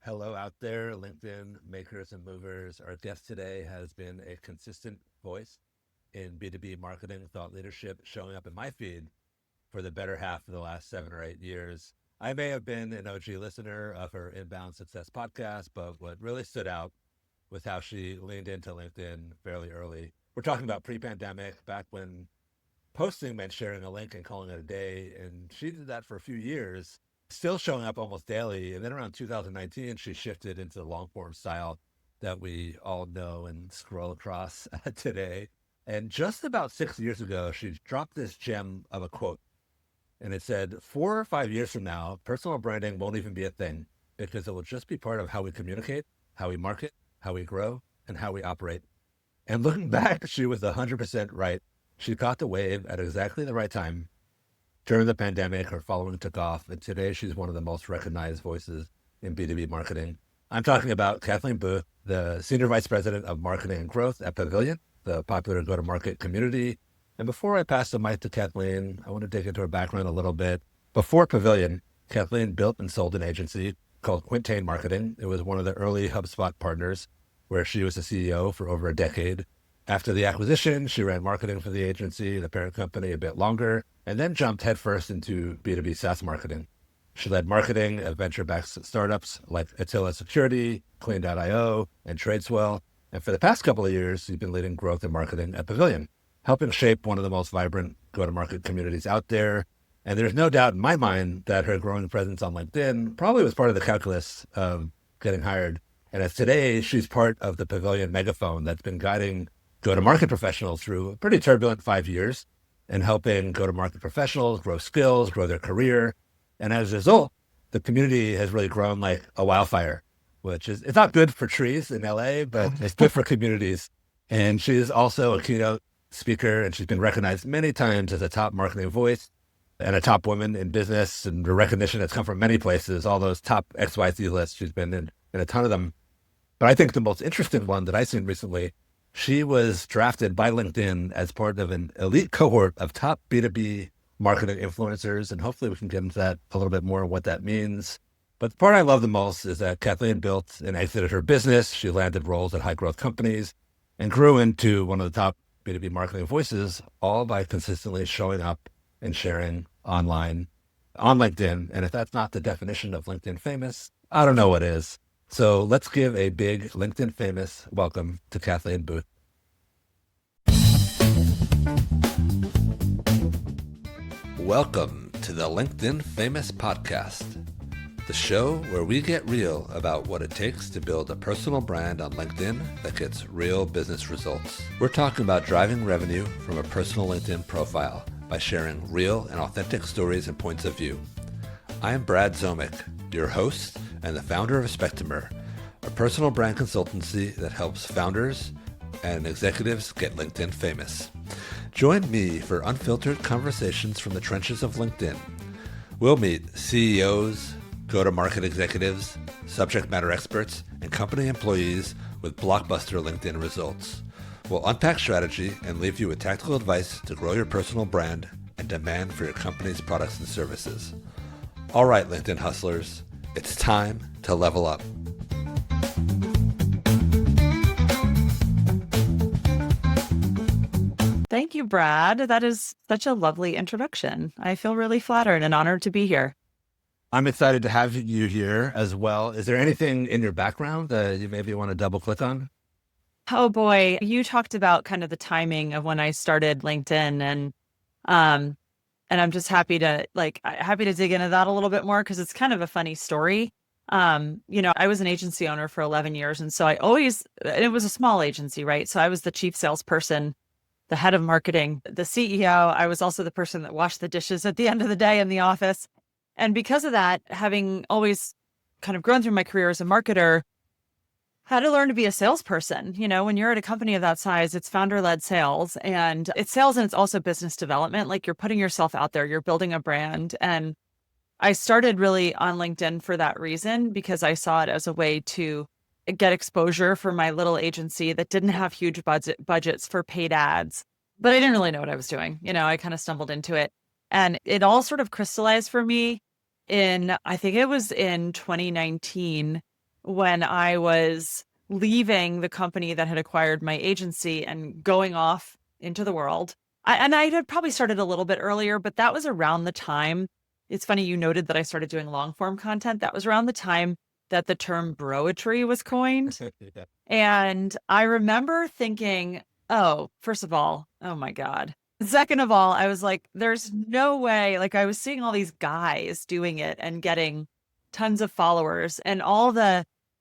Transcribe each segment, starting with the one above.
Hello out there, LinkedIn makers and movers. Our guest today has been a consistent voice in B2B marketing thought leadership, showing up in my feed for the better half of the last 7 or 8 years. I may have been an OG listener of her Inbound Success podcast, but what really stood out was how she leaned into LinkedIn fairly early. We're talking about pre-pandemic, back when posting meant sharing a link and calling it a day. And she did that for a few years, still showing up almost daily. And then around 2019, she shifted into the long form style that we all know and scroll across today. And just about 6 years ago, she dropped this gem of a quote. And it said, 4 or 5 years from now, personal branding won't even be a thing because it will just be part of how we communicate, how we market, how we grow, and how we operate. And looking back, she was 100% right. She caught the wave at exactly the right time. During the pandemic, her following took off, and today she's one of the most recognized voices in B2B marketing. I'm talking about Kathleen Booth, the Senior Vice President of Marketing and Growth at Pavilion, the popular go-to-market community. And before I pass the mic to Kathleen, I want to dig into her background a little bit. Before Pavilion, Kathleen built and sold an agency called Quintain Marketing. It was one of the early HubSpot partners, where she was the CEO for over a decade. After the acquisition, she ran marketing for the agency, the parent company, a bit longer, and then jumped headfirst into B2B SaaS marketing. She led marketing at venture-backed startups like Attila Security, Clean.io, and Tradeswell. And for the past couple of years, she's been leading growth and marketing at Pavilion, helping shape one of the most vibrant go-to-market communities out there. And there's no doubt in my mind that her growing presence on LinkedIn probably was part of the calculus of getting hired. And as today, she's part of the Pavilion megaphone that's been guiding go-to-market professionals through a pretty turbulent 5 years and helping go-to-market professionals grow skills, grow their career. And as a result, the community has really grown like a wildfire, which is, it's not good for trees in LA, but it's good for communities. And she's also a keynote speaker, and she's been recognized many times as a top marketing voice and a top woman in business, and the recognition that's come from many places, all those top XYZ lists. She's been in a ton of them. But I think the most interesting one that I've seen recently, she was drafted by LinkedIn as part of an elite cohort of top B2B marketing influencers. And hopefully we can get into that a little bit more, what that means. But the part I love the most is that Kathleen built and exited her business. She landed roles at high growth companies and grew into one of the top B2B marketing voices, all by consistently showing up and sharing online on LinkedIn. And if that's not the definition of LinkedIn famous, I don't know what is. So let's give a big LinkedIn famous welcome to Kathleen Booth. Welcome to the LinkedIn Famous Podcast, the show where we get real about what it takes to build a personal brand on LinkedIn that gets real business results. We're talking about driving revenue from a personal LinkedIn profile by sharing real and authentic stories and points of view. I'm Brad Zomick, your host and the founder of Spectrumer, a personal brand consultancy that helps founders and executives get LinkedIn famous. Join me for unfiltered conversations from the trenches of LinkedIn. We'll meet CEOs, go-to-market executives, subject matter experts, and company employees with blockbuster LinkedIn results. We'll unpack strategy and leave you with tactical advice to grow your personal brand and demand for your company's products and services. All right, LinkedIn hustlers, it's time to level up. Thank you, Brad. That is such a lovely introduction. I feel really flattered and honored to be here. I'm excited to have you here as well. Is there anything in your background that you maybe want to double click on? Oh boy, you talked about kind of the timing of when I started LinkedIn, and I'm just happy to dig into that a little bit more because it's kind of a funny story. I was an agency owner for 11 years, and so it was a small agency, right? So I was the chief salesperson, the head of marketing, the CEO. I was also the person that washed the dishes at the end of the day in the office. And because of that, having always kind of grown through my career as a marketer, had to learn to be a salesperson. When you're at a company of that size, it's founder-led sales, and it's sales and it's also business development. Like, you're putting yourself out there, you're building a brand. And I started really on LinkedIn for that reason, because I saw it as a way to get exposure for my little agency that didn't have huge budgets for paid ads, but I didn't really know what I was doing. I kind of stumbled into it, and it all sort of crystallized for me I think it was in 2019. when I was leaving the company that had acquired my agency and going off into the world. And I had probably started a little bit earlier, but that was around the time. It's funny you noted that I started doing long form content. That was around the time that the term broetry was coined. Yeah. And I remember thinking, oh, first of all, oh my God. Second of all, I was like, there's no way. Like, I was seeing all these guys doing it and getting tons of followers and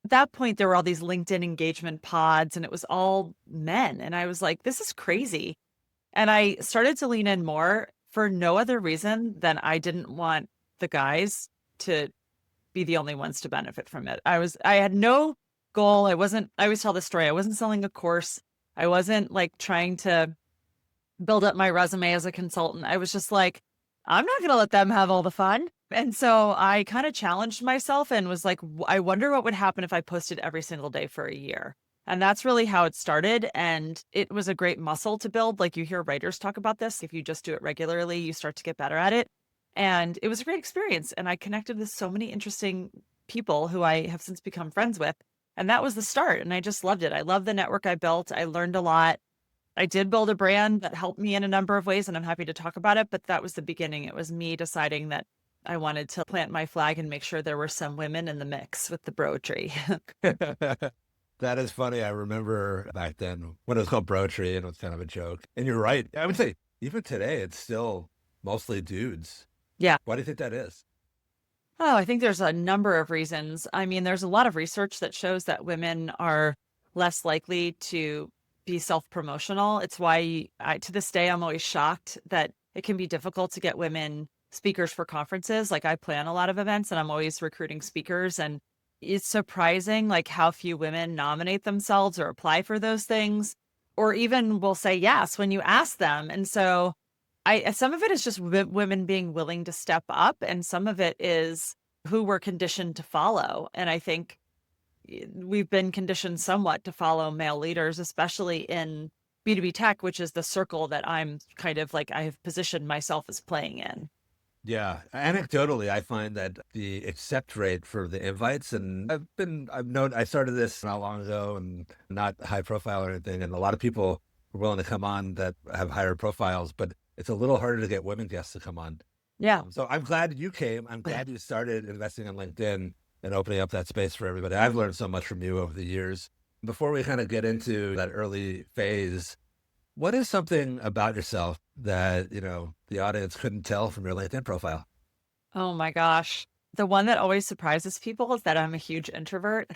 at that point, there were all these LinkedIn engagement pods and it was all men. And I was like, this is crazy. And I started to lean in more for no other reason than I didn't want the guys to be the only ones to benefit from it. I had no goal. I always tell this story. I wasn't selling a course. I wasn't like trying to build up my resume as a consultant. I was just like, I'm not going to let them have all the fun. And so I kind of challenged myself and was like, I wonder what would happen if I posted every single day for a year. And that's really how it started. And it was a great muscle to build. Like you hear writers talk about this. If you just do it regularly, you start to get better at it. And it was a great experience. And I connected with so many interesting people who I have since become friends with. And that was the start. And I just loved it. I love the network I built. I learned a lot. I did build a brand that helped me in a number of ways, and I'm happy to talk about it. But that was the beginning. It was me deciding that I wanted to plant my flag and make sure there were some women in the mix with the broetry. That is funny. I remember back then when it was called broetry and it was kind of a joke. And you're right. I would say even today, it's still mostly dudes. Yeah. Why do you think that is? Oh, I think there's a number of reasons. I mean, there's a lot of research that shows that women are less likely to be self-promotional. It's why to this day, I'm always shocked that it can be difficult to get women speakers for conferences. Like I plan a lot of events and I'm always recruiting speakers, and it's surprising like how few women nominate themselves or apply for those things, or even will say yes when you ask them. And so some of it is just women being willing to step up, and some of it is who we're conditioned to follow. And I think we've been conditioned somewhat to follow male leaders, especially in B2B tech, which is the circle that I'm kind of like I have positioned myself as playing in. Yeah. Anecdotally, I find that the accept rate for the invites, and I started this not long ago and not high profile or anything. And a lot of people are willing to come on that have higher profiles, but it's a little harder to get women guests to come on. Yeah. So I'm glad you came. I'm glad you started investing on LinkedIn and opening up that space for everybody. I've learned so much from you over the years. Before we kind of get into that early phase, what is something about yourself that, the audience couldn't tell from your LinkedIn profile? Oh my gosh. The one that always surprises people is that I'm a huge introvert,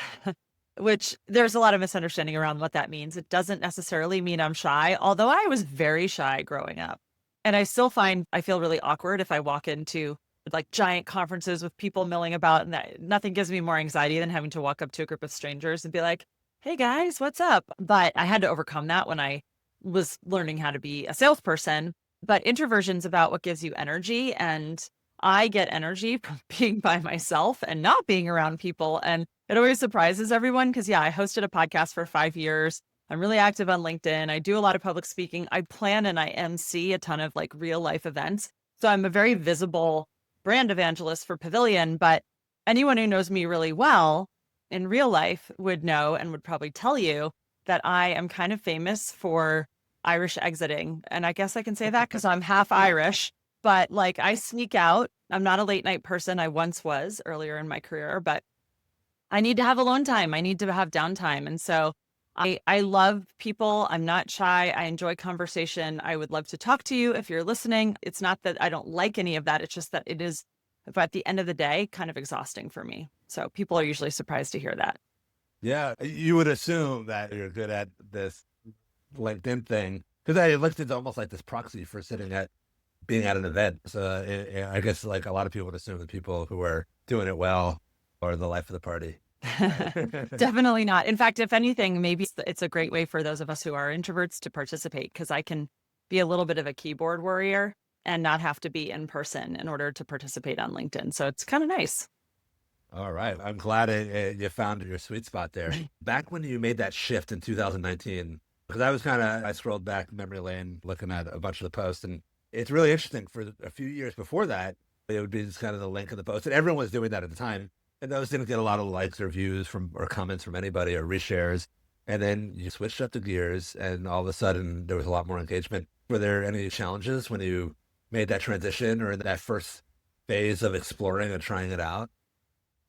which there's a lot of misunderstanding around what that means. It doesn't necessarily mean I'm shy, although I was very shy growing up. And I still find I feel really awkward if I walk into like giant conferences with people milling about, and nothing gives me more anxiety than having to walk up to a group of strangers and be like, hey guys, what's up? But I had to overcome that when I was learning how to be a salesperson. But introversion's about what gives you energy. And I get energy from being by myself and not being around people. And it always surprises everyone because, yeah, I hosted a podcast for 5 years. I'm really active on LinkedIn. I do a lot of public speaking. I plan and I MC a ton of like real life events. So I'm a very visible brand evangelist for Pavilion. But anyone who knows me really well in real life would know and would probably tell you that I am kind of famous for Irish exiting. And I guess I can say that because I'm half Irish, but like I sneak out. I'm not a late night person. I once was earlier in my career, but I need to have alone time. I need to have downtime. And so I love people. I'm not shy. I enjoy conversation. I would love to talk to you if you're listening. It's not that I don't like any of that. It's just that it is, but at the end of the day, kind of exhausting for me. So people are usually surprised to hear that. Yeah, you would assume that you're good at this LinkedIn thing because LinkedIn's almost like this proxy for being at an event. So I guess like a lot of people would assume that people who are doing it well are the life of the party. Definitely not. In fact, if anything, maybe it's a great way for those of us who are introverts to participate because I can be a little bit of a keyboard warrior and not have to be in person in order to participate on LinkedIn. So it's kind of nice. All right. I'm glad you found your sweet spot there. Back when you made that shift in 2019, because I scrolled back memory lane looking at a bunch of the posts, and it's really interesting. For a few years before that, it would be just kind of the link of the post, and everyone was doing that at the time. And those didn't get a lot of likes or views from or comments from anybody or reshares. And then you switched up the gears and all of a sudden there was a lot more engagement. Were there any challenges when you made that transition or in that first phase of exploring and trying it out?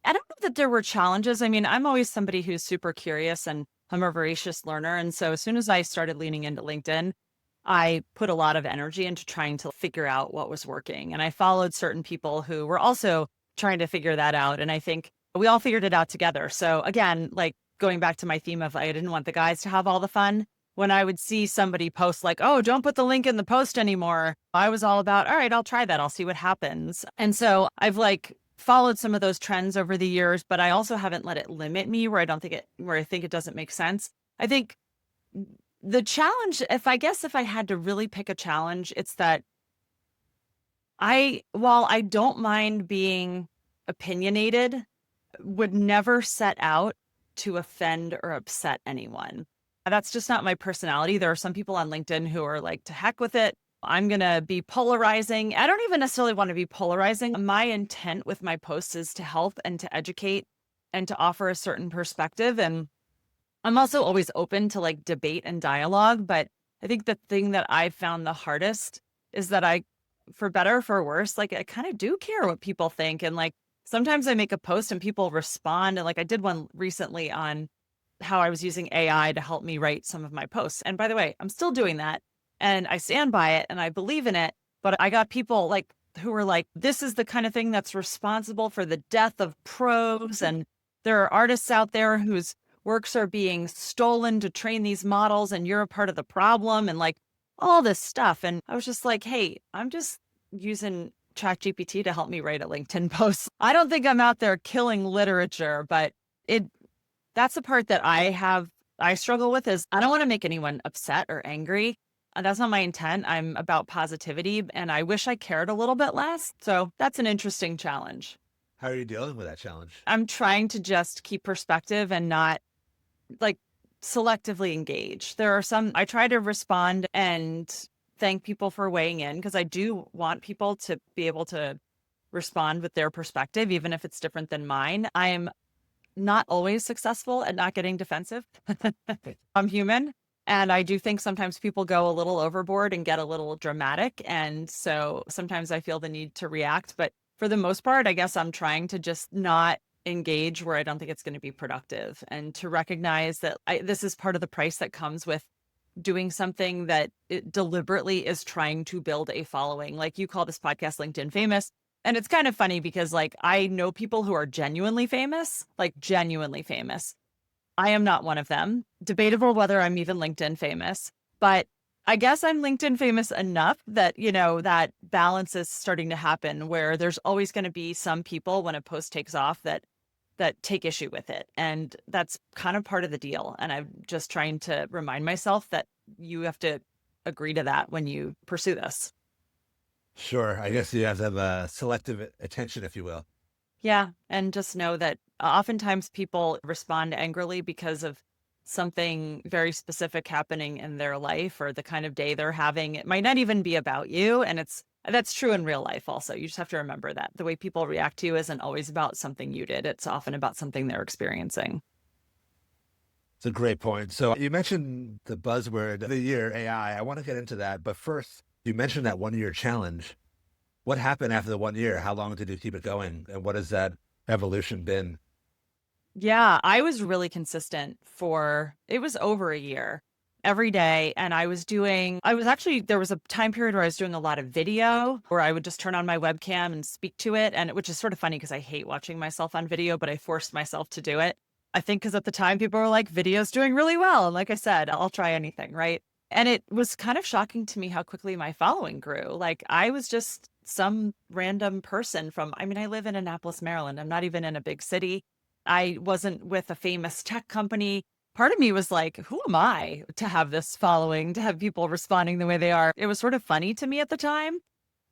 I don't know that there were challenges. I mean, I'm always somebody who's super curious and I'm a voracious learner. And so as soon as I started leaning into LinkedIn, I put a lot of energy into trying to figure out what was working. And I followed certain people who were also trying to figure that out. And I think we all figured it out together. So again, like going back to my theme of I didn't want the guys to have all the fun. When I would see somebody post like, oh, don't put the link in the post anymore, I was all about, all right, I'll try that. I'll see what happens. And so I've like followed some of those trends over the years, but I also haven't let it limit me where I think it doesn't make sense. I think the challenge, if I had to really pick a challenge, it's that while I don't mind being opinionated, would never set out to offend or upset anyone. That's just not my personality. There are some people on LinkedIn who are like, to heck with it. I'm going to be polarizing. I don't even necessarily want to be polarizing. My intent with my posts is to help and to educate and to offer a certain perspective. And I'm also always open to like debate and dialogue. But I think the thing that I've found the hardest is that for better or for worse, like I kind of do care what people think. And like sometimes I make a post and people respond. And like I did one recently on how I was using AI to help me write some of my posts. And by the way, I'm still doing that and I stand by it and I believe in it. But I got people like who were like, this is the kind of thing that's responsible for the death of prose. And there are artists out there whose works are being stolen to train these models and you're a part of the problem and like all this stuff. And I was just like, hey, I'm just using ChatGPT to help me write a LinkedIn post. I don't think I'm out there killing literature, but that's the part that I struggle with is I don't want to make anyone upset or angry. That's not my intent. I'm about positivity and I wish I cared a little bit less. So that's an interesting challenge. How are you dealing with that challenge? I'm trying to just keep perspective and not like selectively engage. I try to respond and thank people for weighing in because I do want people to be able to respond with their perspective, even if it's different than mine. I'm not always successful at not getting defensive. I'm human. And I do think sometimes people go a little overboard and get a little dramatic. And so sometimes I feel the need to react. But for the most part, I guess I'm trying to just not engage where I don't think it's going to be productive and to recognize that this is part of the price that comes with doing something that it deliberately is trying to build a following. Like you call this podcast LinkedIn Famous. And it's kind of funny because like I know people who are genuinely famous, like genuinely famous. I am not one of them. Debatable whether I'm even LinkedIn famous, but I guess I'm LinkedIn famous enough that, that balance is starting to happen where there's always going to be some people when a post takes off that take issue with it. And that's kind of part of the deal. And I'm just trying to remind myself that you have to agree to that when you pursue this. Sure. I guess you have to have a selective attention, if you will. Yeah. And just know that oftentimes people respond angrily because of something very specific happening in their life or the kind of day they're having. It might not even be about you. And that's true in real life also. You just have to remember that the way people react to you isn't always about something you did. It's often about something they're experiencing. It's a great point. So you mentioned the buzzword of the year, AI. I want to get into that. But first, you mentioned that 1 year challenge. What happened after the 1 year? How long did you keep it going? And what has that evolution been? Yeah, I was really consistent it was over a year every day. And there was a time period where I was doing a lot of video where I would just turn on my webcam and speak to it. And which is sort of funny because I hate watching myself on video, but I forced myself to do it. I think because at the time people were like, video's doing really well. And like I said, I'll try anything, right? And it was kind of shocking to me how quickly my following grew. Like I was just some random person I live in Annapolis, Maryland. I'm not even in a big city. I wasn't with a famous tech company. Part of me was like, who am I to have this following, to have people responding the way they are? It was sort of funny to me at the time.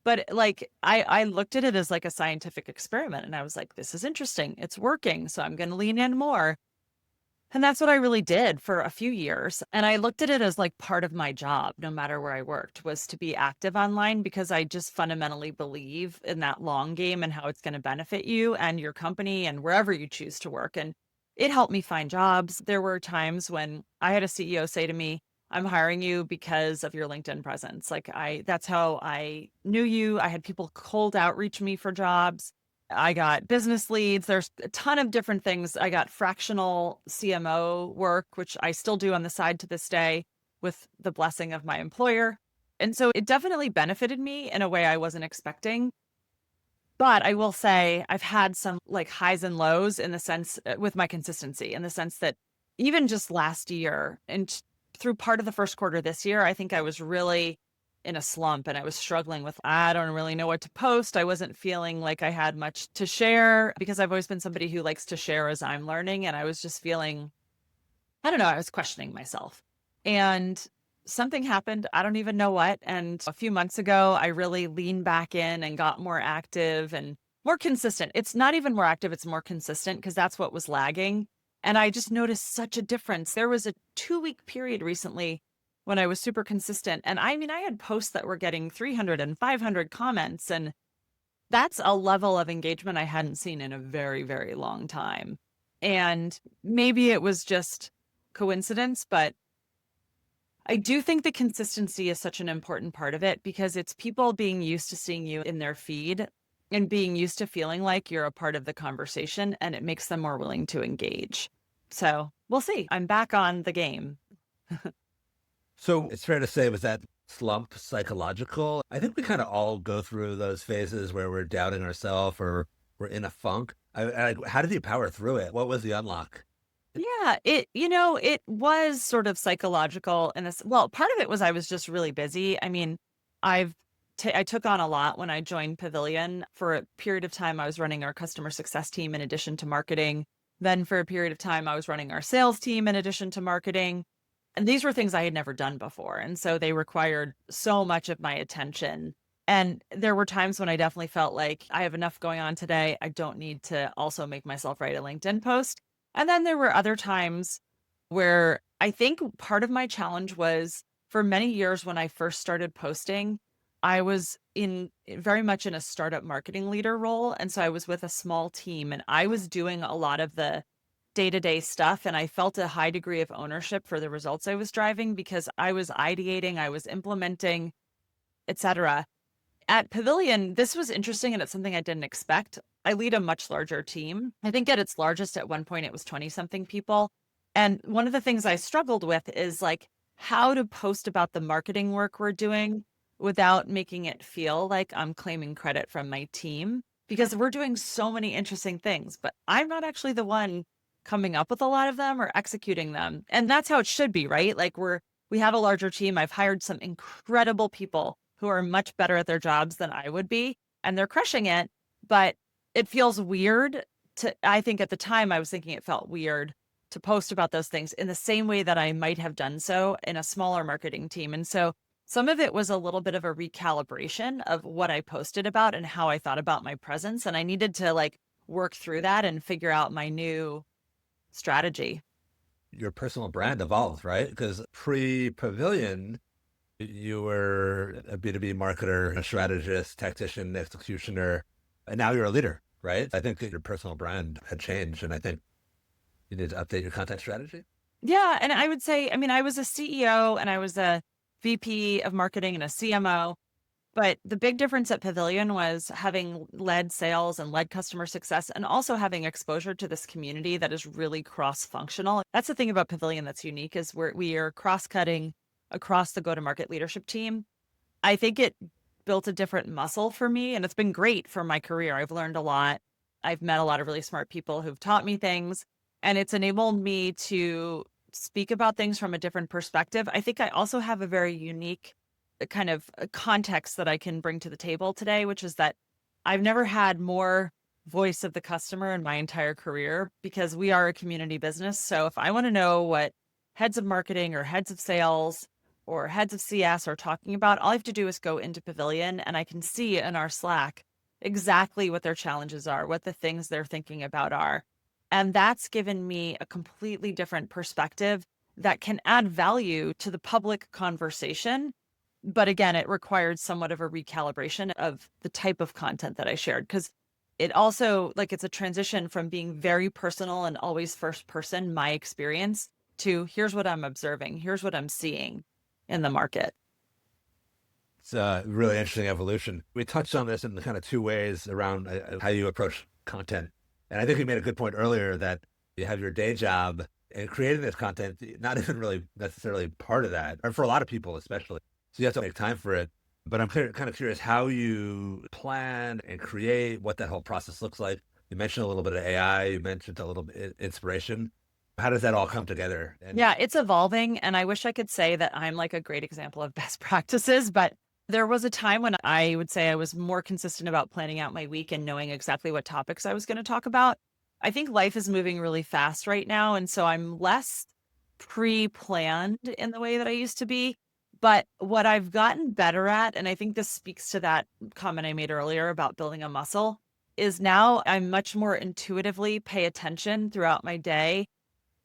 But like, I looked at it as like a scientific experiment and I was like, this is interesting. It's working. So I'm going to lean in more. And that's what I really did for a few years. And I looked at it as like part of my job, no matter where I worked, was to be active online because I just fundamentally believe in that long game and how it's going to benefit you and your company and wherever you choose to work. And it helped me find jobs. There were times when I had a CEO say to me, I'm hiring you because of your LinkedIn presence. That's how I knew you. I had people cold outreach me for jobs. I got business leads. There's a ton of different things. I got fractional CMO work, which I still do on the side to this day with the blessing of my employer. And so it definitely benefited me in a way I wasn't expecting. But I will say I've had some like highs and lows in the sense with my consistency, in the sense that even just last year and through part of the first quarter this year, I think I was really in a slump and I was struggling with, I don't really know what to post. I wasn't feeling like I had much to share because I've always been somebody who likes to share as I'm learning. And I was just feeling, I don't know, I was questioning myself. And something happened. I don't even know what. And a few months ago, I really leaned back in and got more active and more consistent. It's not even more active, it's more consistent because that's what was lagging. And I just noticed such a difference. There was a 2-week period recently when I was super consistent. And I mean, I had posts that were getting 300 and 500 comments. And that's a level of engagement I hadn't seen in a very, very long time. And maybe it was just coincidence, but I do think the consistency is such an important part of it because it's people being used to seeing you in their feed and being used to feeling like you're a part of the conversation, and it makes them more willing to engage. So we'll see. I'm back on the game. So it's fair to say, was that slump psychological? I think we kind of all go through those phases where we're doubting ourselves or we're in a funk. How did you power through it? What was the unlock? Yeah, it was sort of psychological in this. Well, part of it was I was just really busy. I mean, I took on a lot when I joined Pavilion. For a period of time, I was running our customer success team in addition to marketing. Then for a period of time, I was running our sales team in addition to marketing. And these were things I had never done before. And so they required so much of my attention. And there were times when I definitely felt like I have enough going on today. I don't need to also make myself write a LinkedIn post. And then there were other times where I think part of my challenge was for many years when I first started posting, I was in very much in a startup marketing leader role. And so I was with a small team and I was doing a lot of the day-to-day stuff. And I felt a high degree of ownership for the results I was driving because I was ideating, I was implementing, etc. At Pavilion, this was interesting and it's something I didn't expect. I lead a much larger team. I think at its largest at one point, it was 20 something people. And one of the things I struggled with is like how to post about the marketing work we're doing without making it feel like I'm claiming credit from my team because we're doing so many interesting things, but I'm not actually the one coming up with a lot of them or executing them. And that's how it should be, right? Like we have a larger team. I've hired some incredible people who are much better at their jobs than I would be, and they're crushing it. But it feels weird I think at the time I was thinking it felt weird to post about those things in the same way that I might have done so in a smaller marketing team. And so some of it was a little bit of a recalibration of what I posted about and how I thought about my presence. And I needed to like work through that and figure out my new strategy. Your personal brand evolved, right? Because pre-Pavilion, you were a B2B marketer, a strategist, tactician, executioner, and now you're a leader, right? I think that your personal brand had changed, and I think you need to update your content strategy. Yeah. And I would say, I mean, I was a CEO and I was a VP of marketing and a CMO. But the big difference at Pavilion was having led sales and led customer success and also having exposure to this community that is really cross-functional. That's the thing about Pavilion that's unique is we are cross-cutting across the go-to-market leadership team. I think it built a different muscle for me and it's been great for my career. I've learned a lot. I've met a lot of really smart people who've taught me things and it's enabled me to speak about things from a different perspective. I think I also have a very unique kind of context that I can bring to the table today, which is that I've never had more voice of the customer in my entire career because we are a community business. So if I want to know what heads of marketing or heads of sales or heads of CS are talking about, all I have to do is go into Pavilion and I can see in our Slack exactly what their challenges are, what the things they're thinking about are. And that's given me a completely different perspective that can add value to the public conversation. But again, it required somewhat of a recalibration of the type of content that I shared, because it also, like, it's a transition from being very personal and always first person, my experience, to here's what I'm observing, here's what I'm seeing in the market. It's a really interesting evolution. We touched on this in the kind of two ways around how you approach content. And I think you made a good point earlier that you have your day job and creating this content, not even really necessarily part of that, or for a lot of people, especially. So you have to make time for it. But I'm kind of curious how you plan and create, what that whole process looks like. You mentioned a little bit of AI, you mentioned a little bit inspiration. How does that all come together? And Yeah, it's evolving. And I wish I could say that I'm like a great example of best practices, but there was a time when I would say I was more consistent about planning out my week and knowing exactly what topics I was going to talk about. I think life is moving really fast right now. And so I'm less pre planned in the way that I used to be. But what I've gotten better at, and I think this speaks to that comment I made earlier about building a muscle, is now I'm much more intuitively pay attention throughout my day.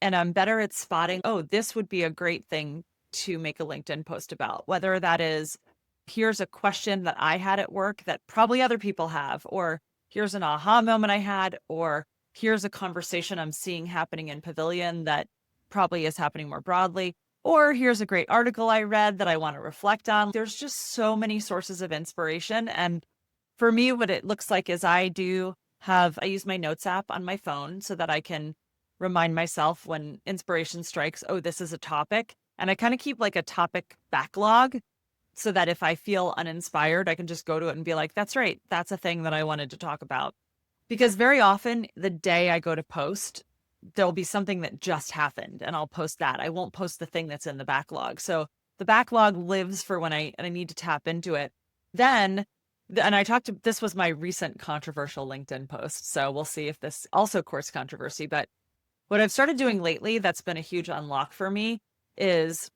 And I'm better at spotting, oh, this would be a great thing to make a LinkedIn post about, whether that is, here's a question that I had at work that probably other people have, or here's an aha moment I had, or here's a conversation I'm seeing happening in Pavilion that probably is happening more broadly, or here's a great article I read that I want to reflect on. There's just so many sources of inspiration. And for me, what it looks like is I use my notes app on my phone so that I can remind myself when inspiration strikes, oh, this is a topic. And I kind of keep like a topic backlog so that if I feel uninspired, I can just go to it and be like, that's right. That's a thing that I wanted to talk about. Because very often the day I go to post, there'll be something that just happened and I'll post that. I won't post the thing that's in the backlog. So the backlog lives for when I need to tap into it. Then, and this was my recent controversial LinkedIn post. So we'll see if this also courts controversy. But what I've started doing lately that's been a huge unlock for me is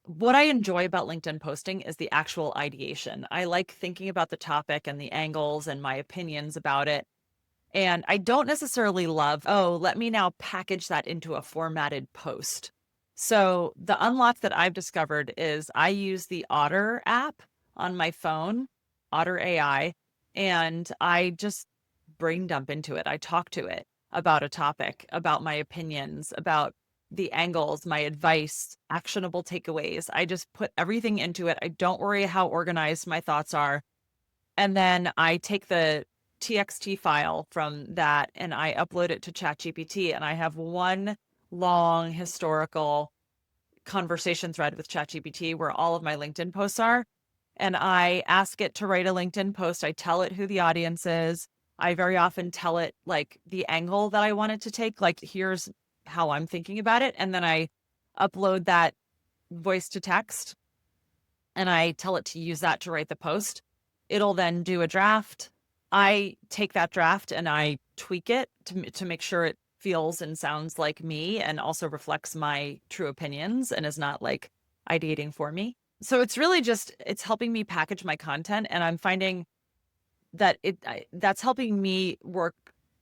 what I enjoy about LinkedIn posting is the actual ideation. I like thinking about the topic and the angles and my opinions about it. And I don't necessarily love, oh, let me now package that into a formatted post. So the unlock that I've discovered is I use the Otter app on my phone, Otter AI, and I just brain dump into it. I talk to it about a topic, about my opinions, about the angles, my advice, actionable takeaways. I just put everything into it. I don't worry how organized my thoughts are. And then I take the TXT file from that and I upload it to ChatGPT, and I have one long historical conversation thread with ChatGPT where all of my LinkedIn posts are. And I ask it to write a LinkedIn post. I tell it who the audience is. I very often tell it like the angle that I want it to take, like here's how I'm thinking about it. And then I upload that voice to text and I tell it to use that to write the post. It'll then do a draft. I take that draft and I tweak it to make sure it feels and sounds like me and also reflects my true opinions and is not like ideating for me. So it's really just, it's helping me package my content. And I'm finding that that's helping me work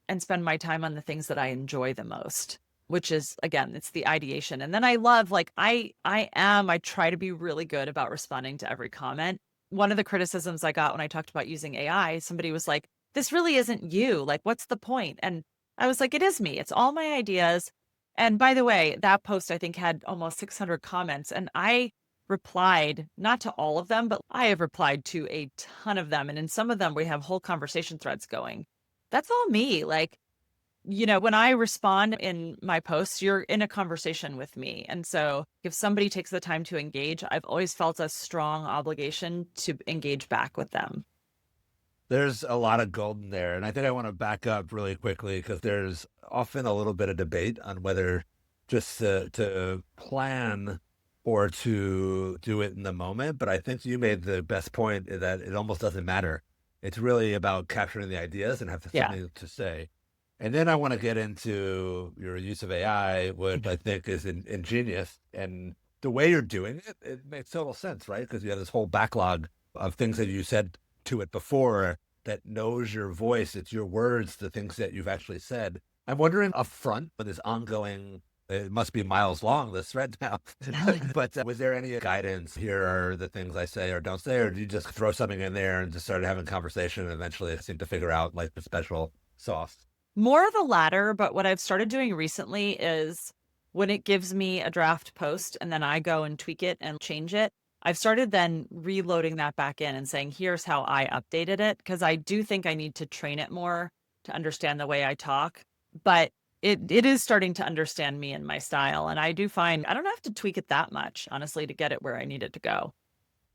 and spend my time on the things that I enjoy the most, which is, again, it's the ideation. And then I love, like, I try to be really good about responding to every comment. One of the criticisms I got when I talked about using AI, somebody was like, this really isn't you. Like, what's the point? And I was like, it is me. It's all my ideas. And by the way, that post I think had almost 600 comments, and I replied, not to all of them, but I have replied to a ton of them. And in some of them, we have whole conversation threads going. That's all me. Like, when I respond in my posts, you're in a conversation with me. And so if somebody takes the time to engage, I've always felt a strong obligation to engage back with them. there's a lot of gold in there. And I think I want to back up really quickly because there's often a little bit of debate on whether just to plan or to do it in the moment. But I think you made the best point that it almost doesn't matter. It's really about capturing the ideas and have Yeah. something to say. And then I want to get into your use of AI, which I think is ingenious. And the way you're doing it, it makes total sense, right? Because you have this whole backlog of things that you said to it before that knows your voice. It's your words, the things that you've actually said. I'm wondering upfront with this ongoing, it must be miles long, this thread now. But was there any guidance? Here are the things I say or don't say, or do you just throw something in there and just start having conversation and eventually seem to figure out like the special sauce? More of the latter, but what I've started doing recently is when it gives me a draft post and then I go and tweak it and change it, I've started then reloading that back in and saying, here's how I updated it. Because I do think I need to train it more to understand the way I talk. But it is starting to understand me and my style. And I do find I don't have to tweak it that much, honestly, to get it where I need it to go.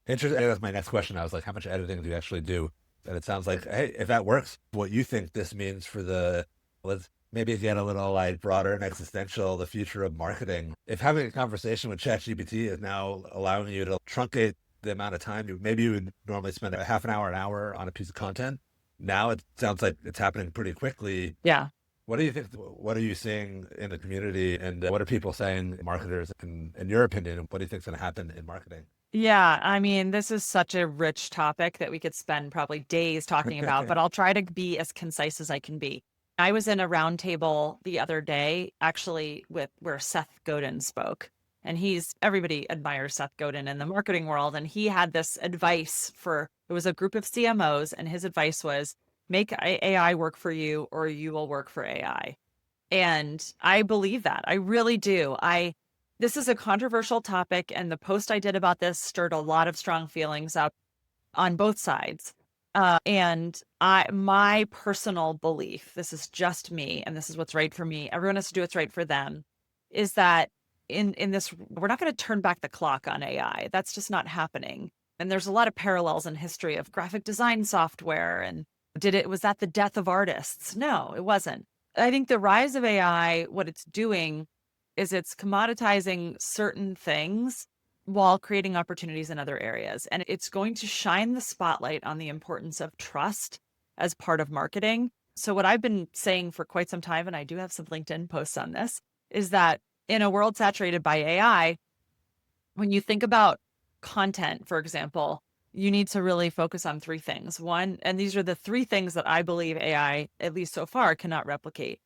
Interesting. That's my next question. I was like, how much editing do you actually do? And it sounds like, hey, if that works, what you think this means for the, let's maybe get a little like broader and existential, the future of marketing. If having a conversation with ChatGPT is now allowing you to truncate the amount of time maybe you would normally spend a half an hour on a piece of content. Now it sounds like it's happening pretty quickly. Yeah. What do you think? What are you seeing in the community, and what are people saying, marketers, in your opinion? What do you think is going to happen in marketing? Yeah, I mean, this is such a rich topic that we could spend probably days talking about, but I'll try to be as concise as I can be. I was in a roundtable the other day, actually, with where Seth Godin spoke. And everybody admires Seth Godin in the marketing world. And he had this advice it was a group of CMOs, and his advice was make AI work for you or you will work for AI. And I believe that. I really do. This is a controversial topic, and the post I did about this stirred a lot of strong feelings up on both sides. And my personal belief, this is just me, and this is what's right for me. Everyone has to do what's right for them. Is that in this, we're not going to turn back the clock on AI. That's just not happening. And there's a lot of parallels in history of graphic design software. And was that the death of artists? No, it wasn't. I think the rise of AI, what it's doing is it's commoditizing certain things while creating opportunities in other areas. And it's going to shine the spotlight on the importance of trust as part of marketing. So what I've been saying for quite some time, and I do have some LinkedIn posts on this, is that in a world saturated by AI, when you think about content, for example, you need to really focus on three things. One, and these are the three things that I believe AI, at least so far, cannot replicate.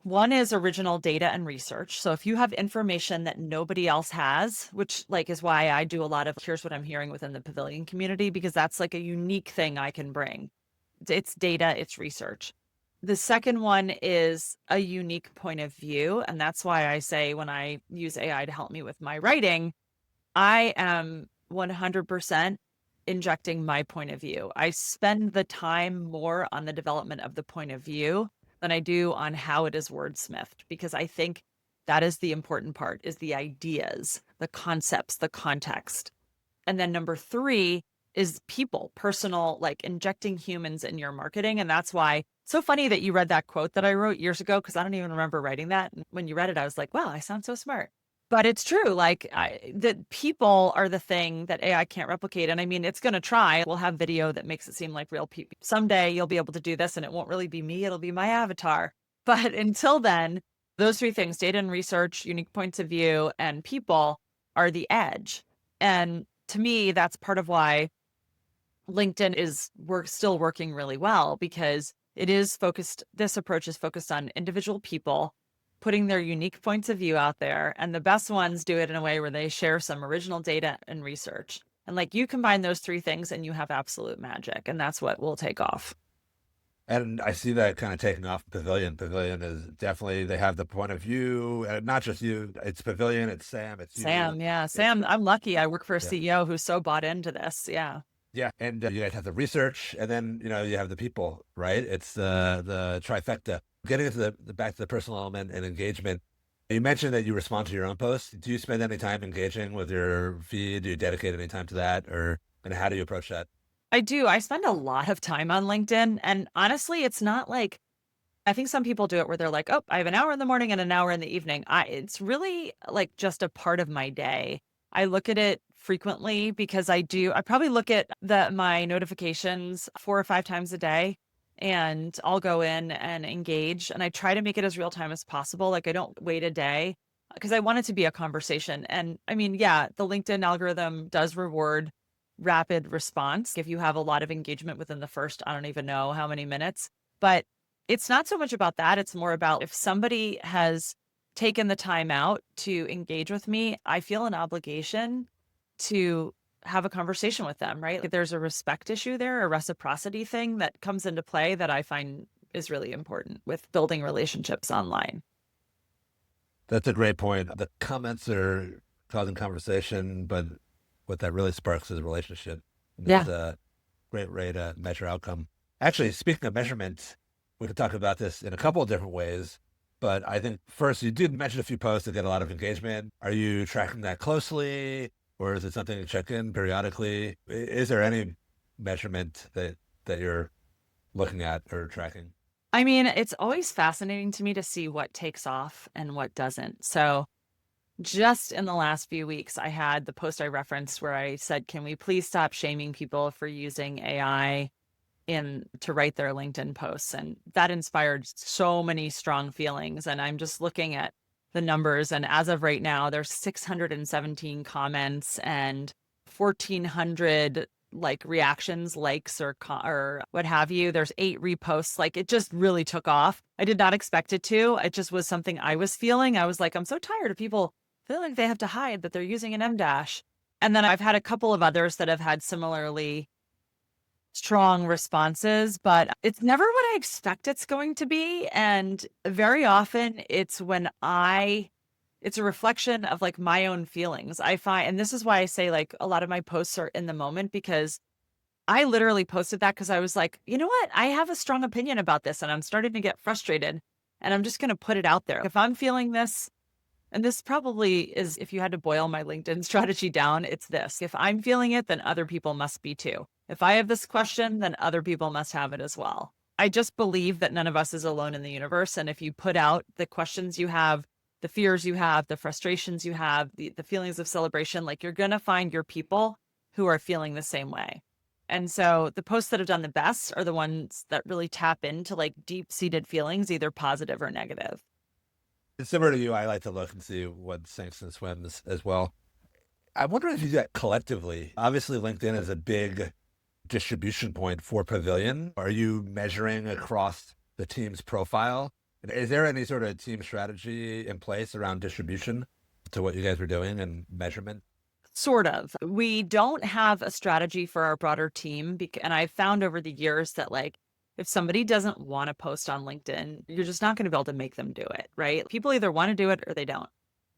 One is original data and research. So if you have information that nobody else has, which is why I do a lot of here's what I'm hearing within the pavilion community, because that's like a unique thing I can bring. It's data, it's research. The second one is a unique point of view. And that's why I say when I use AI to help me with my writing, I am 100% injecting my point of view. I spend the time more on the development of the point of view than I do on how it is wordsmithed, because I think that is the important part, is the ideas, the concepts, the context. And then number three is people, personal, like injecting humans in your marketing. And that's why it's so funny that you read that quote that I wrote years ago, because I don't even remember writing that. And when you read it, I was like, wow, I sound so smart. But it's true. That people are the thing that AI can't replicate. And I mean, it's going to try. We'll have video that makes it seem like real people. Someday you'll be able to do this and it won't really be me. It'll be my avatar. But until then, those three things, data and research, unique points of view, and people are the edge. And to me, that's part of why LinkedIn is still working really well, because this approach is focused on individual people putting their unique points of view out there. And the best ones do it in a way where they share some original data and research. And you combine those three things and you have absolute magic. And that's what will take off. And I see that kind of taking off Pavilion. Pavilion is definitely, they have the point of view, not just you. It's Pavilion, it's Sam, it's Sam, you. yeah. Sam, I'm lucky. I work for a CEO who's so bought into this. Yeah. Yeah. And you guys have the research, and then, you have the people, right? It's the trifecta. Getting into back to the personal element and engagement. You mentioned that you respond to your own posts. Do you spend any time engaging with your feed? Do you dedicate any time to that, and how do you approach that? I do. I spend a lot of time on LinkedIn. And honestly, it's not I think some people do it where they're like, oh, I have an hour in the morning and an hour in the evening. It's really just a part of my day. I look at it frequently because I probably look at my notifications 4 or 5 times a day, and I'll go in and engage, and I try to make it as real time as possible. I don't wait a day because I want it to be a conversation. And I mean, yeah, the LinkedIn algorithm does reward rapid response if you have a lot of engagement within the first, I don't even know how many minutes, but It's not so much about that. It's more about if somebody has taken the time out to engage with me, I feel an obligation to have a conversation with them, right? There's a respect issue there, a reciprocity thing that comes into play that I find is really important with building relationships online. That's a great point. The comments are causing conversation, but what that really sparks is a relationship. And Yeah. it's a great way to measure outcome. Actually, speaking of measurement, we could talk about this in a couple of different ways. But I think first, you did mention a few posts that get a lot of engagement. Are you tracking that closely, or is it something you check in periodically? Is there any measurement that you're looking at or tracking? I mean, it's always fascinating to me to see what takes off and what doesn't. So, just in the last few weeks, I had the post I referenced where I said, "Can we please stop shaming people for using AI in to write their LinkedIn posts?" And that inspired so many strong feelings. And I'm just looking at the numbers. And as of right now, there's 617 comments and 1,400 like reactions, likes, or what have you. There's 8 reposts. Like it just really took off. I did not expect it to. It just was something I was feeling. I was like, I'm so tired of people feeling like they have to hide that they're using an M dash. And then I've had a couple of others that have had similarly strong responses, but it's never what I expect it's going to be. And very often it's a reflection of like my own feelings. I find, and this is why I say like a lot of my posts are in the moment, because I literally posted that because I was like, you know what? I have a strong opinion about this and I'm starting to get frustrated and I'm just going to put it out there. If I'm feeling this, and this probably is, if you had to boil my LinkedIn strategy down, it's this. If I'm feeling it, then other people must be too. If I have this question, then other people must have it as well. I just believe that none of us is alone in the universe. And if you put out the questions you have, the fears you have, the frustrations you have, the feelings of celebration, like you're going to find your people who are feeling the same way. And so the posts that have done the best are the ones that really tap into like deep seated feelings, either positive or negative. Similar to you, I like to look and see what sinks and swims as well. I wonder if you do that collectively. Obviously, LinkedIn is a big distribution point for Pavilion. Are you measuring across the team's profile? Is there any sort of team strategy in place around distribution to what you guys are doing and measurement? Sort of. We don't have a strategy for our broader team. And I've found over the years that, like, if somebody doesn't want to post on LinkedIn, you're just not going to be able to make them do it, right? People either want to do it or they don't.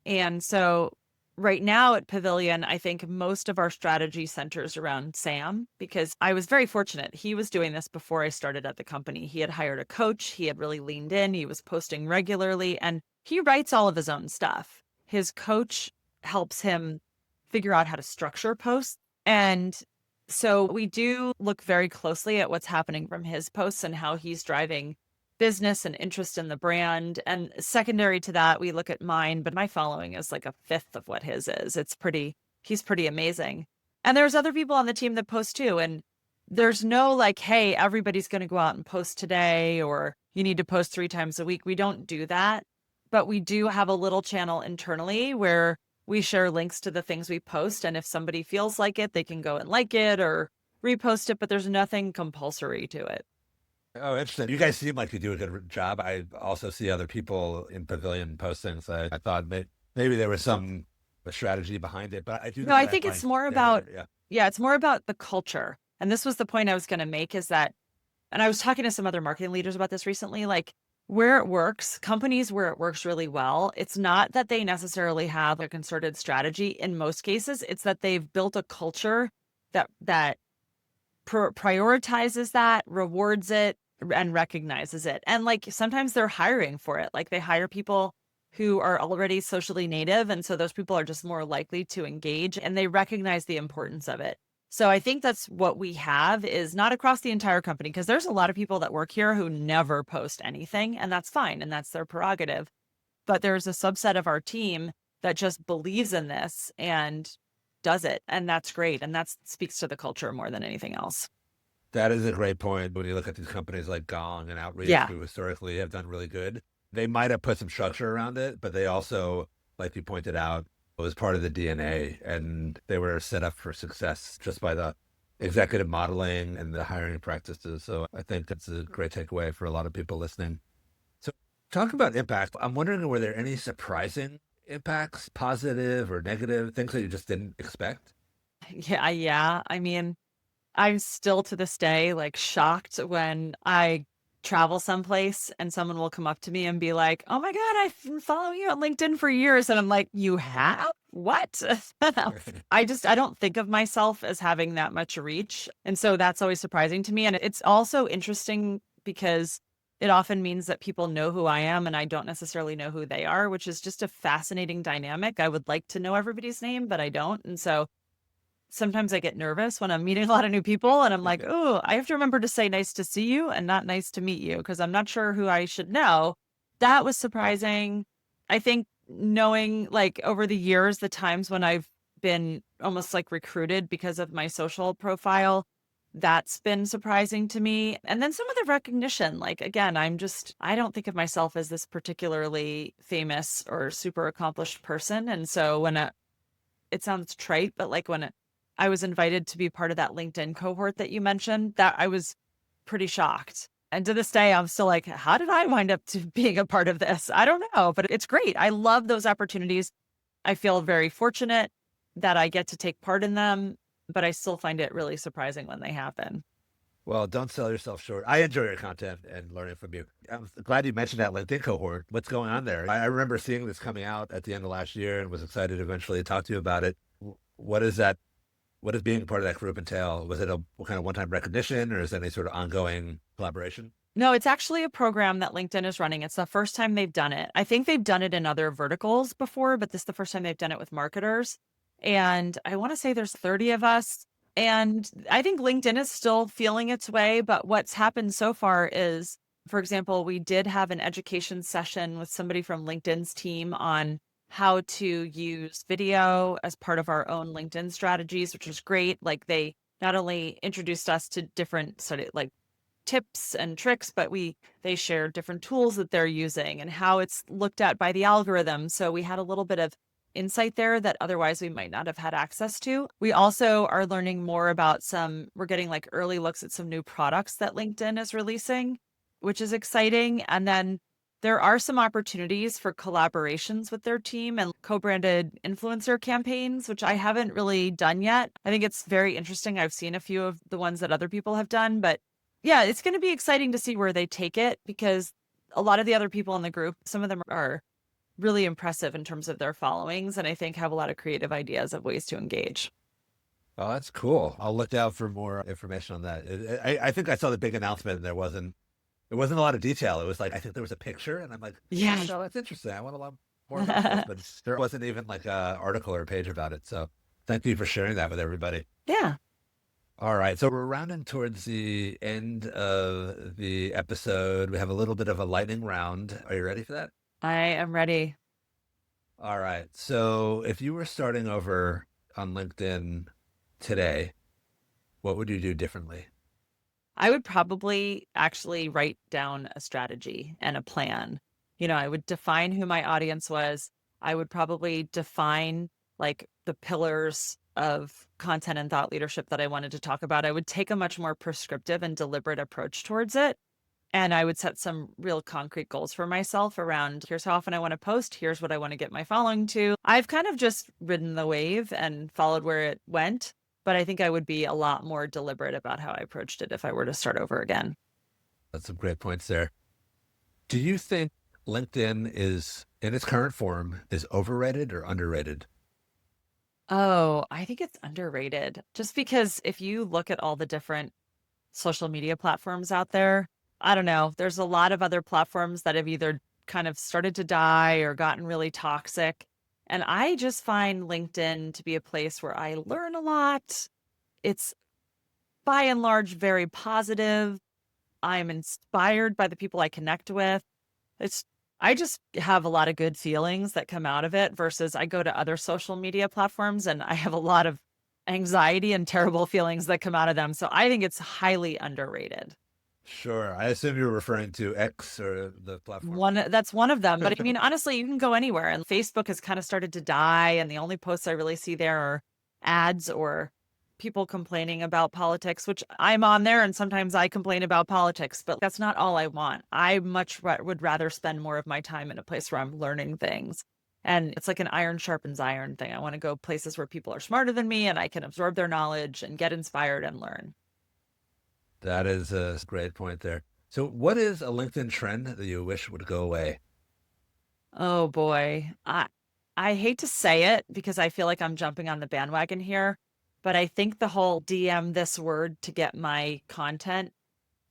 And so right now at Pavilion, I think most of our strategy centers around Sam, because I was very fortunate. He was doing this before I started at the company. He had hired a coach. He had really leaned in. He was posting regularly and he writes all of his own stuff. His coach helps him figure out how to structure posts. And so we do look very closely at what's happening from his posts and how he's driving business and interest in the brand. And secondary to that, we look at mine, but my following is like a fifth of what his is. He's pretty amazing. And there's other people on the team that post too. And there's no like, hey, everybody's going to go out and post today, or you need to post 3 times a week. We don't do that. But we do have a little channel internally where we share links to the things we post. And if somebody feels like it, they can go and like it or repost it, but there's nothing compulsory to it. Oh, interesting. You guys seem like you do a good job. I also see other people in Pavilion posting, so I thought maybe there was some strategy behind it, but I do No, think I that think it's like more about, yeah. yeah, it's more about the culture. And this was the point I was going to make is that, and I was talking to some other marketing leaders about this recently, like where it works, companies where it works really well, it's not that they necessarily have a concerted strategy. In most cases, it's that they've built a culture that prioritizes that, rewards it, and recognizes it. And like sometimes they're hiring for it. Like they hire people who are already socially native. And so those people are just more likely to engage and they recognize the importance of it. So I think that's what we have is not across the entire company, because there's a lot of people that work here who never post anything, and that's fine. And that's their prerogative. But there's a subset of our team that just believes in this and does it. And that's great. And that speaks to the culture more than anything else. That is a great point. When you look at these companies like Gong and Outreach, Yeah. who historically have done really good, they might have put some structure around it, but they also, like you pointed out, was part of the DNA and they were set up for success just by the executive modeling and the hiring practices. So I think that's a great takeaway for a lot of people listening. So talk about impact. I'm wondering, were there any surprising impacts, positive or negative, things that you just didn't expect? Yeah, yeah. I mean, I'm still to this day like shocked when I travel someplace and someone will come up to me and be like, "Oh my God, I've been following you on LinkedIn for years." And I'm like, "You have? What?" I don't think of myself as having that much reach. And so that's always surprising to me. And it's also interesting because it often means that people know who I am and I don't necessarily know who they are, which is just a fascinating dynamic. I would like to know everybody's name, but I don't. And so sometimes I get nervous when I'm meeting a lot of new people and I'm like, oh, I have to remember to say nice to see you and not nice to meet you because I'm not sure who I should know. That was surprising. I think knowing like over the years, the times when I've been almost like recruited because of my social profile, that's been surprising to me. And then some of the recognition, like again, I don't think of myself as this particularly famous or super accomplished person. And so it sounds trite, but like when I was invited to be part of that LinkedIn cohort that you mentioned, that I was pretty shocked. And to this day, I'm still like, how did I wind up to being a part of this? I don't know, but it's great. I love those opportunities. I feel very fortunate that I get to take part in them, but I still find it really surprising when they happen. Well, don't sell yourself short. I enjoy your content and learning from you. I'm glad you mentioned that LinkedIn cohort. What's going on there? I remember seeing this coming out at the end of last year and was excited to eventually talk to you about it. What is that? What does being part of that group entail? Was it a what kind of one-time recognition, or is it any sort of ongoing collaboration? No, it's actually a program that LinkedIn is running. It's the first time they've done it. I think they've done it in other verticals before, but this is the first time they've done it with marketers. And I want to say there's 30 of us. And I think LinkedIn is still feeling its way. But what's happened so far is, for example, we did have an education session with somebody from LinkedIn's team on how to use video as part of our own LinkedIn strategies, which was great. Like they not only introduced us to different sort of like tips and tricks, but they share different tools that they're using and how it's looked at by the algorithm. So we had a little bit of insight there that otherwise we might not have had access to. We also are learning more about we're getting like early looks at some new products that LinkedIn is releasing, which is exciting. And then there are some opportunities for collaborations with their team and co-branded influencer campaigns, which I haven't really done yet. I think it's very interesting. I've seen a few of the ones that other people have done, but yeah, it's going to be exciting to see where they take it because a lot of the other people in the group, some of them are really impressive in terms of their followings, and I think have a lot of creative ideas of ways to engage. Oh, that's cool. I'll look out for more information on that. I think I saw the big announcement, and it wasn't a lot of detail. It was like I think there was a picture, and I'm like, Yeah. no, that's interesting. I want a lot more about this, but there wasn't even like a article or a page about it. So thank you for sharing that with everybody. Yeah, All right, so we're rounding towards the end of the episode. We have a little bit of a lightning round. Are you ready for that? I am ready. All right. So if you were starting over on LinkedIn today, what would you do differently? I would probably actually write down a strategy and a plan. I would define who my audience was. I would probably define like the pillars of content and thought leadership that I wanted to talk about. I would take a much more prescriptive and deliberate approach towards it. And I would set some real concrete goals for myself around here's how often I want to post, here's what I want to get my following to. I've kind of just ridden the wave and followed where it went, but I think I would be a lot more deliberate about how I approached it if I were to start over again. That's some great points there. Do you think LinkedIn is in its current form is overrated or underrated? Oh, I think it's underrated just because if you look at all the different social media platforms out there, I don't know, there's a lot of other platforms that have either kind of started to die or gotten really toxic. And I just find LinkedIn to be a place where I learn a lot. It's by and large very positive. I'm inspired by the people I connect with. It's I just have a lot of good feelings that come out of it versus I go to other social media platforms and I have a lot of anxiety and terrible feelings that come out of them. So I think it's highly underrated. Sure. I assume you're referring to X or the platform. That's one of them. But I mean, honestly, you can go anywhere. And Facebook has kind of started to die. And the only posts I really see there are ads or people complaining about politics, which I'm on there and sometimes I complain about politics, but that's not all I want. I would rather spend more of my time in a place where I'm learning things. And it's like an iron sharpens iron thing. I want to go places where people are smarter than me and I can absorb their knowledge and get inspired and learn. That is a great point there. So, what is a LinkedIn trend that you wish would go away? Oh boy. I hate to say it because I feel like I'm jumping on the bandwagon here, but I think the whole DM this word to get my content,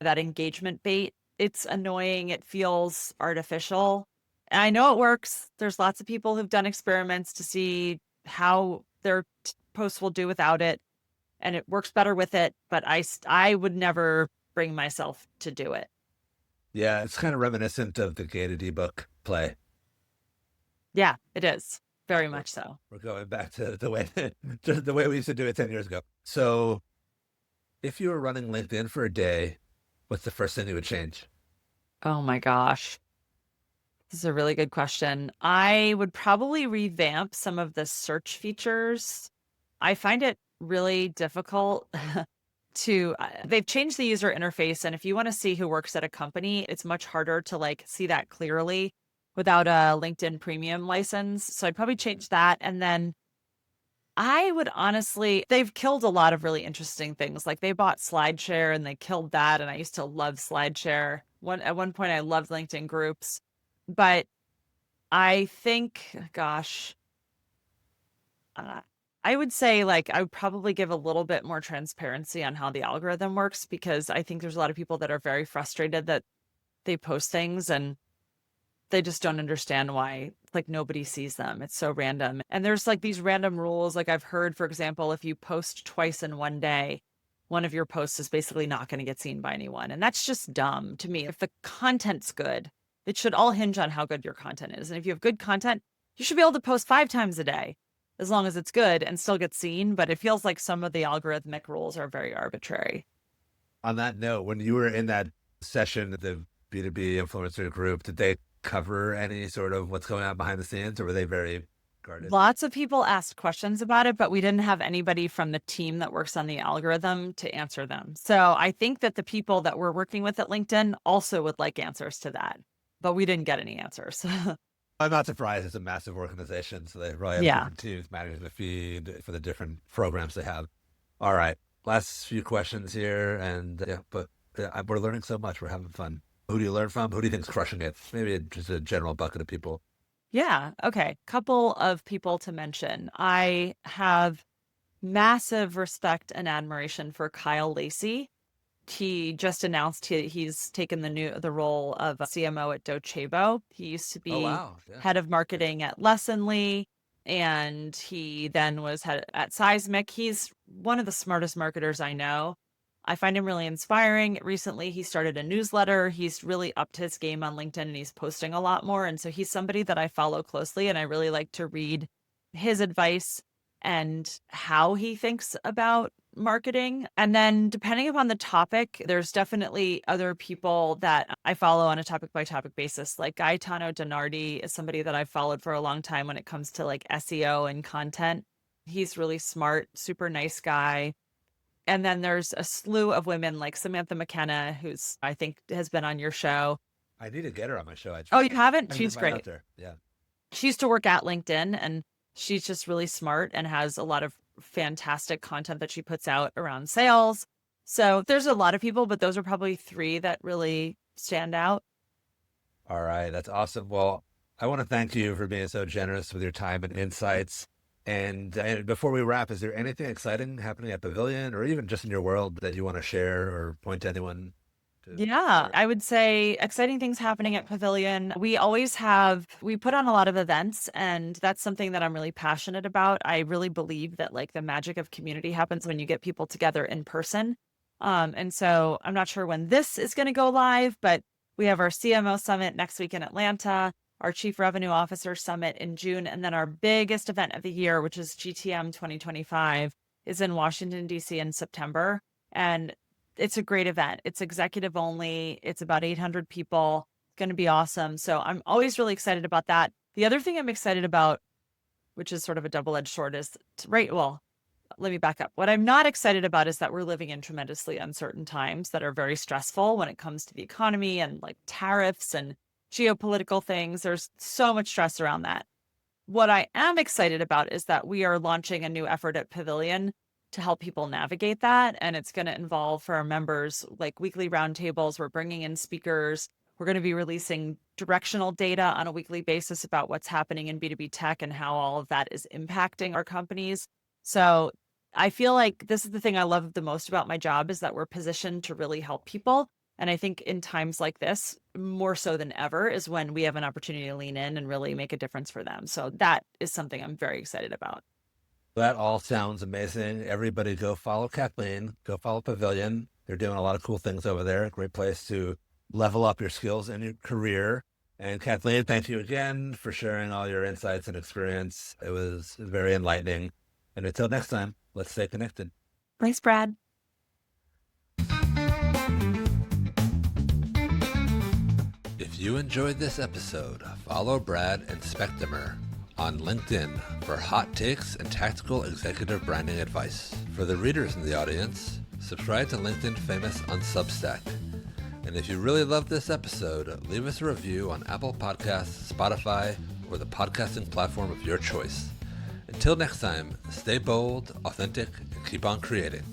that engagement bait, it's annoying. It feels artificial. And I know it works. There's lots of people who've done experiments to see how their posts will do without it, and it works better with it, but I would never bring myself to do it. Yeah, it's kind of reminiscent of the gated ebook play. Yeah, it is. Very We're, much so. we're going back to the way the way we used to do it 10 years ago. So, if you were running LinkedIn for a day, what's the first thing you would change? Oh my gosh. This is a really good question. I would probably revamp some of the search features. I find it really difficult they've changed the user interface. And if you want to see who works at a company, it's much harder to like see that clearly without a LinkedIn premium license. So I'd probably change that. And then I would honestly, they've killed a lot of really interesting things. Like they bought SlideShare and they killed that. And I used to love SlideShare. At one point I loved LinkedIn groups, but I think, gosh, uh, I would say like I would probably give a little bit more transparency on how the algorithm works because I think there's a lot of people that are very frustrated that they post things and they just don't understand why like nobody sees them. It's so random. And there's like these random rules. Like I've heard, for example, if you post twice in one day, one of your posts is basically not going to get seen by anyone. And that's just dumb to me. If the content's good, it should all hinge on how good your content is. And if you have good content, you should be able to post 5 times a day as long as it's good and still get seen. But it feels like some of the algorithmic rules are very arbitrary. On that note, when you were in that session, the B2B influencer group, did they cover any sort of what's going on behind the scenes, or were they very guarded? Lots of people asked questions about it, but we didn't have anybody from the team that works on the algorithm to answer them. So I think that the people that we're working with at LinkedIn also would like answers to that, but we didn't get any answers. I'm not surprised. It's a massive organization, so they probably have Yeah. different teams managing the feed for the different programs they have. All right, last few questions here, and we're learning so much. We're having fun. Who do you learn from? Who do you think's crushing it? Maybe just a general bucket of people. Yeah. Okay. Couple of people to mention. I have massive respect and admiration for Kyle Lacey. He just announced he's taken the role of CMO at Docebo. He used to Oh be wow, yeah. head of marketing at Lessonly, and he then was head at Seismic. He's one of the smartest marketers I know. I find him really inspiring. Recently, he started a newsletter. He's really upped his game on LinkedIn and he's posting a lot more. And so he's somebody that I follow closely and I really like to read his advice and how he thinks about marketing. And then depending upon the topic, there's definitely other people that I follow on a topic by topic basis. Like Gaetano Donardi is somebody that I've followed for a long time when it comes to like SEO and content. He's really smart, super nice guy. And then there's a slew of women like Samantha McKenna, who's I think has been on your show. I need to get her on my show. Oh, you haven't? I She's great. there. Yeah. She used to work at LinkedIn and she's just really smart and has a lot of fantastic content that she puts out around sales. So there's a lot of people, but those are probably 3 that really stand out. All right, that's awesome. Well, I want to thank you for being so generous with your time and insights. And before we wrap, is there anything exciting happening at Pavilion or even just in your world that you want to share or point to anyone to Yeah, share? I would say exciting things happening at Pavilion. We put on a lot of events, and that's something that I'm really passionate about. I really believe that like the magic of community happens when you get people together in person. And so I'm not sure when this is going to go live, but we have our CMO summit next week in Atlanta, our Chief Revenue Officer Summit in June, and then our biggest event of the year, which is GTM 2025, is in Washington, D.C. in September. And it's a great event. It's executive only. It's about 800 people. It's going to be awesome. So I'm always really excited about that. The other thing I'm excited about, which is sort of a double-edged sword, is let me back up. What I'm not excited about is that we're living in tremendously uncertain times that are very stressful when it comes to the economy and like tariffs and geopolitical things. There's so much stress around that. What I am excited about is that we are launching a new effort at Pavilion to help people navigate that. And it's going to involve for our members like weekly roundtables. We're bringing in speakers. We're going to be releasing directional data on a weekly basis about what's happening in B2B tech and how all of that is impacting our companies. So I feel like this is the thing I love the most about my job is that we're positioned to really help people. And I think in times like this, more so than ever, is when we have an opportunity to lean in and really make a difference for them. So that is something I'm very excited about. That all sounds amazing. Everybody go follow Kathleen, go follow Pavilion. They're doing a lot of cool things over there. A great place to level up your skills and your career. And Kathleen, thank you again for sharing all your insights and experience. It was very enlightening. And until next time, let's stay connected. Thanks, Brad. If you enjoyed this episode, follow Brad and Spectimer on LinkedIn for hot takes and tactical executive branding advice. For the readers in the audience, subscribe to LinkedIn Famous on Substack. And if you really loved this episode, leave us a review on Apple Podcasts, Spotify, or the podcasting platform of your choice. Until next time, stay bold, authentic, and keep on creating.